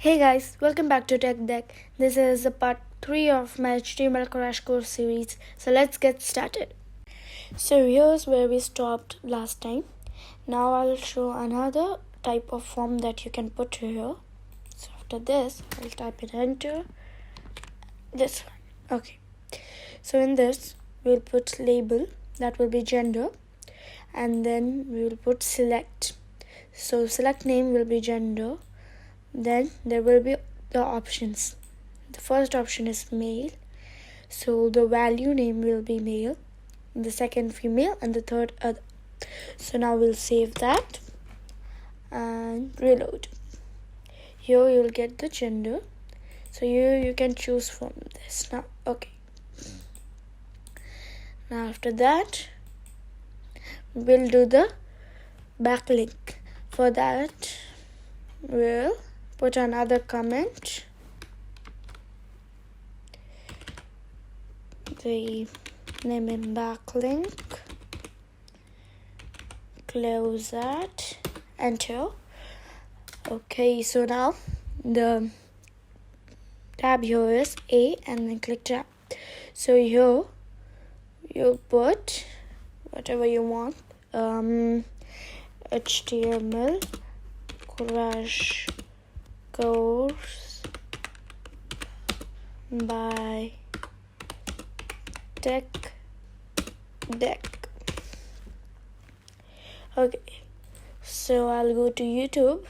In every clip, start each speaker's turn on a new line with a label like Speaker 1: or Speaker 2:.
Speaker 1: Hey guys, welcome back to Tech Deck. This is the part 3 of my HTML Crash Course series. So let's get started. So here's where we stopped last time. Now I'll show another type of form that you can put here. So after this, I'll type it enter. This one. Okay. So in this, we'll put label, that will be gender. And then we will put select. So select name will be gender. Then there will be the options. The first option is male, so the value name will be male, the second female, and the third other. So now we'll save that and reload. Here you'll get the gender, so you can choose from this now. Okay, now after that we'll do the backlink. For that we'll put another comment, the name in backlink, close that, enter. Okay, so now the tab here is A and then click tab. So here you put whatever you want, HTML Crash Course by Tech Deck. Okay, so I'll go to YouTube.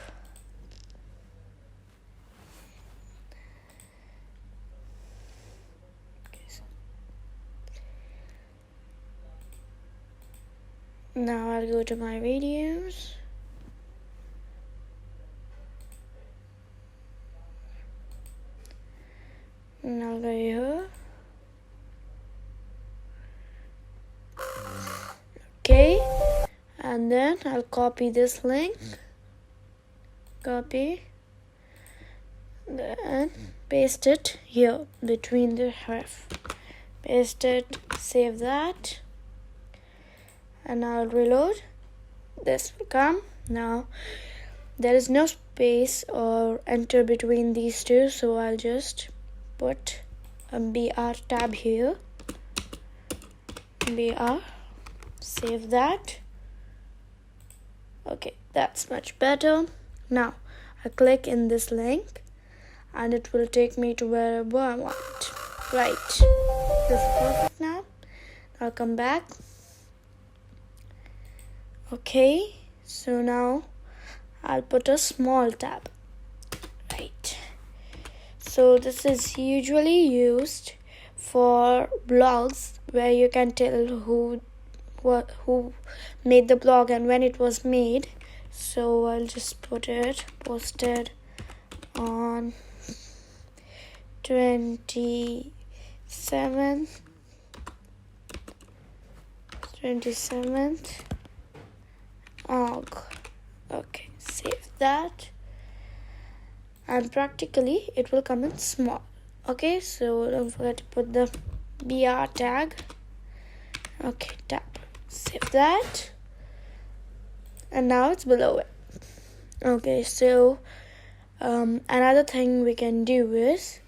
Speaker 1: Now I'll go to my videos. And I'll go here. Okay, and then I'll copy this link. Copy. Then paste it here between the ref. Paste it, save that. And I'll reload. This will come. Now there is no space or enter between these two, so I'll just put a BR tab here. BR, save that. Okay, that's much better. Now I click in this link and it will take me to wherever I want. Right, this is perfect now. I'll come back. Okay, so now I'll put a small tab. Right. So this is usually used for blogs where you can tell who made the blog and when it was made. So I'll just put it posted on 27th Okay, save that. And practically it will come in small. Okay, so don't forget to put the BR tag. Okay, tab, save that. And now it's below it. Okay, so another thing we can do is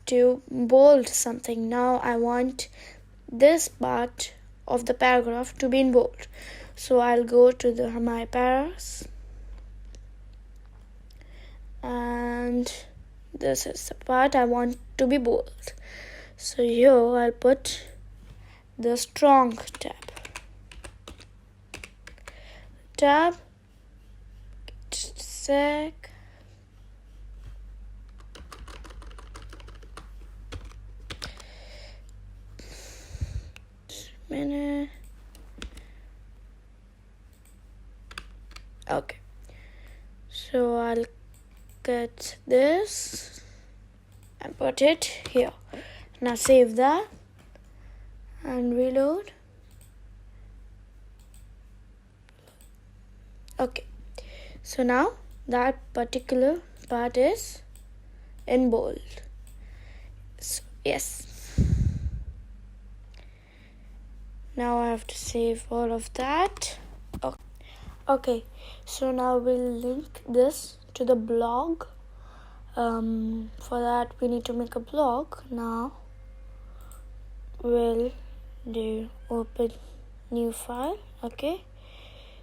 Speaker 1: to bold something. Now I want this part of the paragraph to be in bold. So I'll go to my paras, and this is the part I want to be bold. So here I'll put the strong tab. Just a sec. Just a minute. Okay, so I'll get this and put it here. Now save that and reload. Okay, so now that particular part is in bold. So, yes. Now I have to save all of that. Okay, so now we'll link this to the blog For that we need to make a blog. Now we'll do open new file. Okay,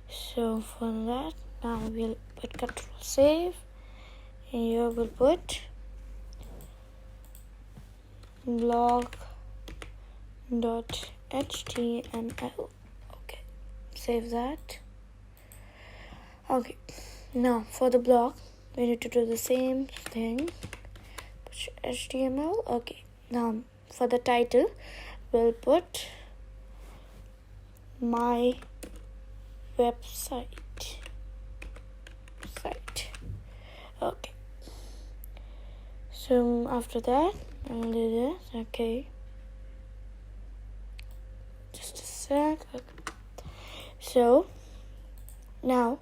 Speaker 1: so for that now we'll put control save, and here we'll put blog.html. okay, save that. Okay, now for the blog we need to do the same thing, put HTML. Okay, now for the title we'll put my website. Okay, so after that I'll do this. Okay, just a sec. Okay. So now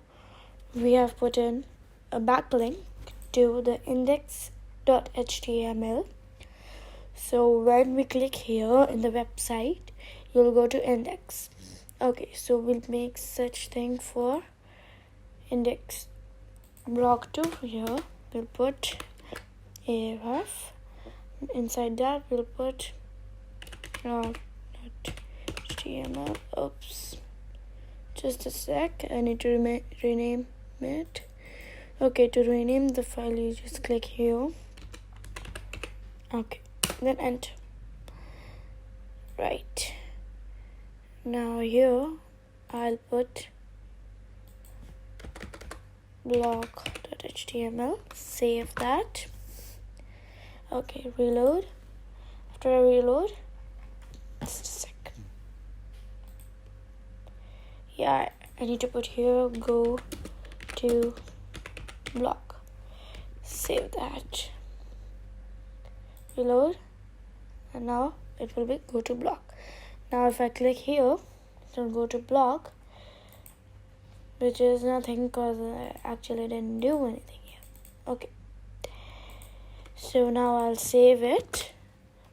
Speaker 1: we have put in a backlink to the index.html. So when we click here in the website, you'll go to index. Okay, so we'll make such thing for index. Block 2 here, we'll put aref. Inside that we'll put HTML. Oops, just a sec, I need to rename it. Okay, to rename the file you just click here. Okay, then enter. Right, now here I'll put blog.html. Save that. Okay, reload. After I reload, just a sec. Yeah, I need to put here go to blog. Save that. Reload, and now it will be go to blog. Now if I click here, it will go to blog, which is nothing because I actually didn't do anything here. Okay, so now I'll save it,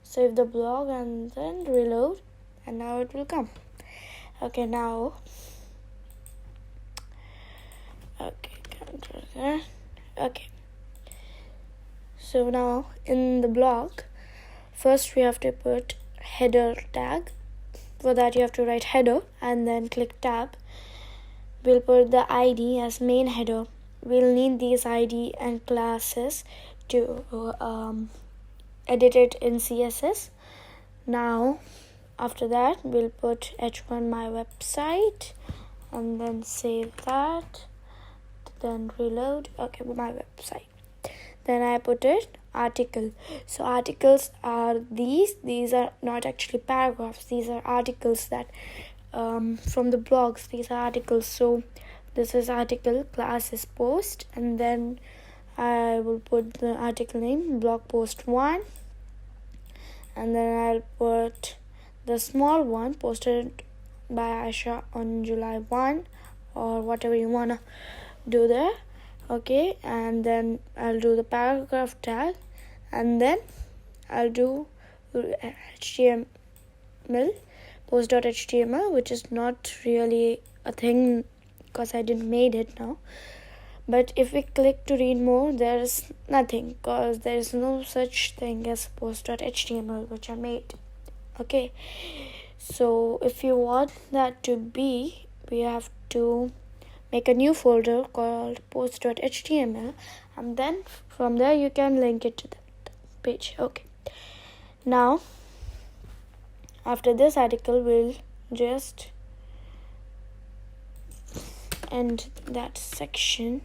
Speaker 1: save the blog, and then reload, and now it will come. Okay, now okay, so now in the blog, first we have to put header tag. For that you have to write header and then click tab. We'll put the ID as main header. We'll need these ID and classes to edit it in CSS. Now after that we'll put h1 my website, and then save that, then reload. Okay, my website. Then I put it article. So articles are these are not actually paragraphs, these are articles that from the blogs. These are articles. So this is article, class is post, and then I will put the article name blog post 1, and then I'll put the small one posted by Aisha on July 1, or whatever you wanna do there. Okay, and then I'll do the paragraph tag, and then I'll do HTML, post.html, which is not really a thing because I didn't made it now. But if we click to read more, there is nothing because there is no such thing as post.html which I made. Okay, so if you want that to be, we have to make a new folder called post.html, and then from there you can link it to that page. Okay, now after this article we'll just end that section.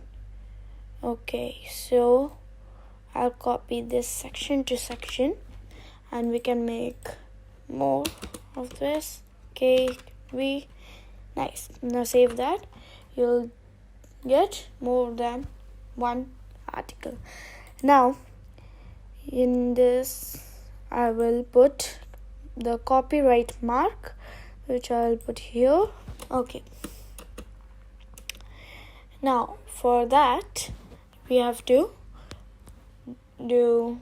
Speaker 1: Okay, so I'll copy this section to section, and we can make more of this. Okay, nice. Now save that. You'll get more than one article. Now in this I will put the copyright mark, which I'll put here. Okay, now for that we have to do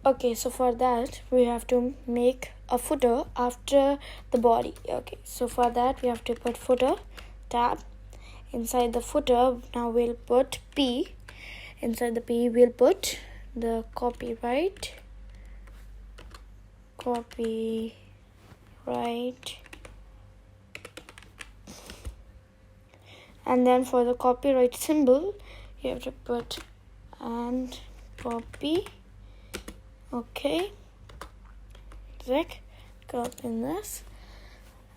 Speaker 1: Okay, so for that we have to make a footer after the body. Okay, so for that we have to put footer tab. Inside the footer now we'll put P. Inside the P we'll put the copyright, and then for the copyright symbol you have to put and copy. Okay, click in this.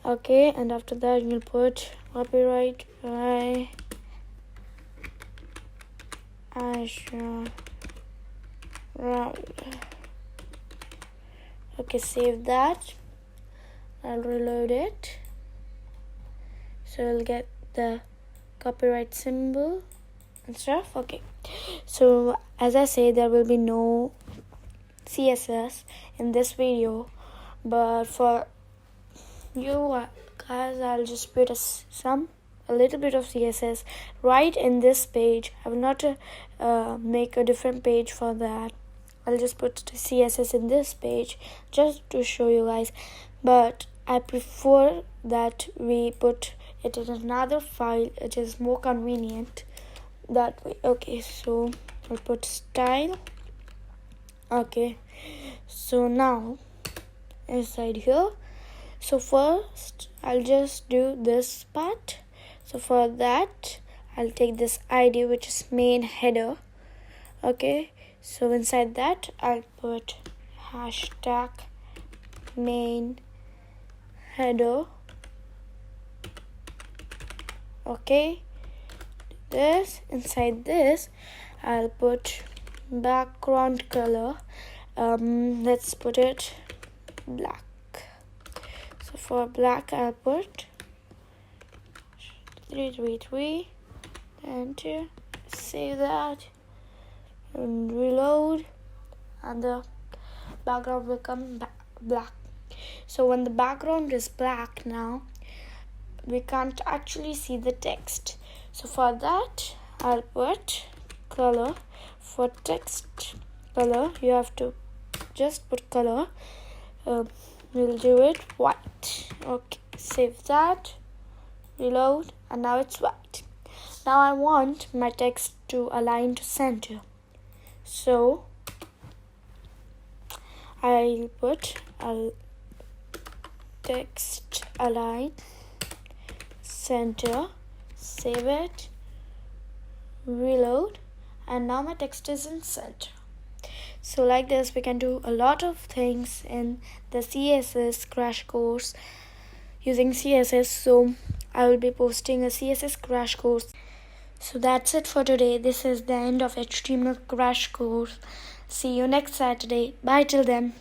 Speaker 1: Okay, and after that you'll put copyright by Asha Raul. Okay, save that. I'll reload it. So you'll get the copyright symbol and stuff. Okay, so as I say, there will be no CSS in this video, but for you guys I'll just put a little bit of CSS right in this page. I will not make a different page for that. I'll just put CSS in this page just to show you guys, but I prefer that we put it in another file. It is more convenient that way. Okay, so I'll put style. Okay, so now inside here, so first I'll just do this part. So for that I'll take this ID, which is main header. Okay, so inside that I'll put hashtag main header. Okay, this inside this I'll put background color. Let's put it black. So for black I'll put 333 and save that and reload, and the background will come black. So when the background is black, now we can't actually see the text. So for that I'll put color. For text color you have to just put color. We'll do it white. Okay, save that, reload, and now it's white. Now I want my text to align to center, so I'll put text align center, save it, reload, and now my text is in center. So like this we can do a lot of things in the CSS crash course using CSS. So I will be posting a CSS crash course. So that's it for today. This is the end of HTML crash course. See you next Saturday. Bye till then.